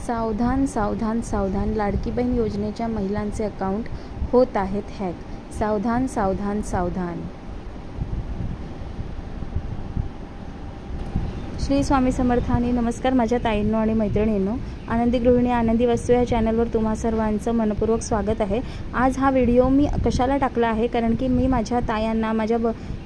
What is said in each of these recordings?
सावधान सावधान सावधान, लाडकी बहीण योजनेच्या महिलांचे अकाउंट होत आहेत हॅक. सावधान सावधान सावधान. श्री स्वामी समर्थानी. नमस्कार माझ्या ताईंनो आणि मैत्रिणींनो. आनंदी गृहिणी आनंदी वस्तू या चॅनलवर तुम्हा सर्वांचं मनपूर्वक स्वागत आहे. आज हा व्हिडिओ मी कशाला टाकला आहे, कारण की मी माझ्या तायांना माझ्या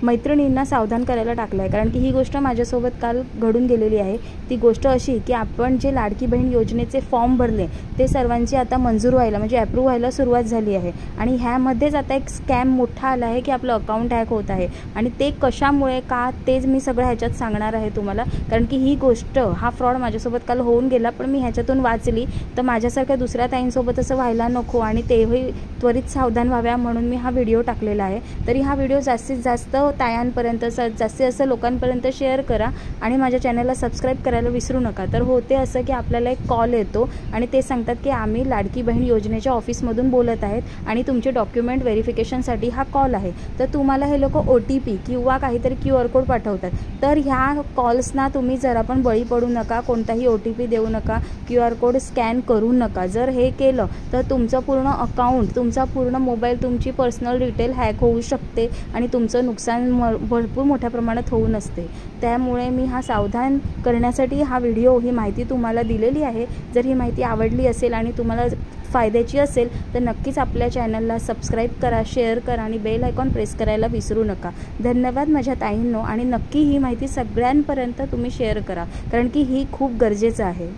मैत्रिणींना सावधान करायला टाकलं आहे. कारण की ही गोष्ट माझ्यासोबत काल घडून गेलेली आहे. ती गोष्ट अशी की आपण जे लाडकी बहीण योजनेचे फॉर्म भरले ते सर्वांची आता मंजूर व्हायला म्हणजे अप्रूव्ह व्हायला सुरुवात झाली आहे. आणि ह्यामध्येच आता एक स्कॅम मोठा आला आहे की आपलं अकाउंट हॅक होत आहे. आणि ते कशामुळे का तेच मी सगळं ह्याच्यात सांगणार आहे तुम्हाला. कारण की ही गोष्ट हा फ्रॉड माझ्यासोबत काल होऊन गेला, पण मी ह्याच्यातून वाचली तर माझ्यासारख्या दुसऱ्या ताईंसोबत असं व्हायला नको आणि तेही त्वरित सावधान व्हाव्या म्हणून मी हा व्हिडिओ टाकलेला आहे. तरी हा व्हिडिओ जास्तीत जास्त तायांपर्यंत जास्तीत जास्त लोकांपर्यंत शेअर करा आणि माझ्या चॅनलला सबस्क्राईब करायला विसरू नका. तर होते असं की आपल्याला एक कॉल येतो आणि ते सांगतात की आम्ही लाडकी बहीण योजनेच्या ऑफिसमधून बोलत आहेत आणि तुमचे डॉक्युमेंट व्हेरिफिकेशनसाठी हा कॉल आहे. तर तुम्हाला हे लोक OTP किंवा काहीतरी QR कोड पाठवतात. तर ह्या कॉल्सना तुम्ही जरा पण बळी पडू नका. कोणताही OTP देऊ नका, QR कोड स्कॅन करू नका. जर हे केलं तर तुमचं पूर्ण अकाउंट, तुमचा पूर्ण मोबाईल, तुमची पर्सनल डिटेल हॅक होऊ शकते आणि तुमचं नुकसान भरपूर मोठ्या प्रमाणात होऊ नसते. त्यामुळे मी हा सावधान करण्यासाठी हा व्हिडिओ, ही माहिती तुम्हाला दिलेली आहे. जर ही माहिती आवडली असेल आणि तुम्हाला फायद्याची असेल तर नक्कीच आपल्या चॅनलला सबस्क्राईब करा, शेअर करा आणि बेल आयकॉन प्रेस करायला विसरू नका. धन्यवाद माझ्या ताईंनो. आणि नक्की ही माहिती सगळ्यांपर्यंत तुम्ही शेअर करा, कारण की ही खूप गरजेचं आहे.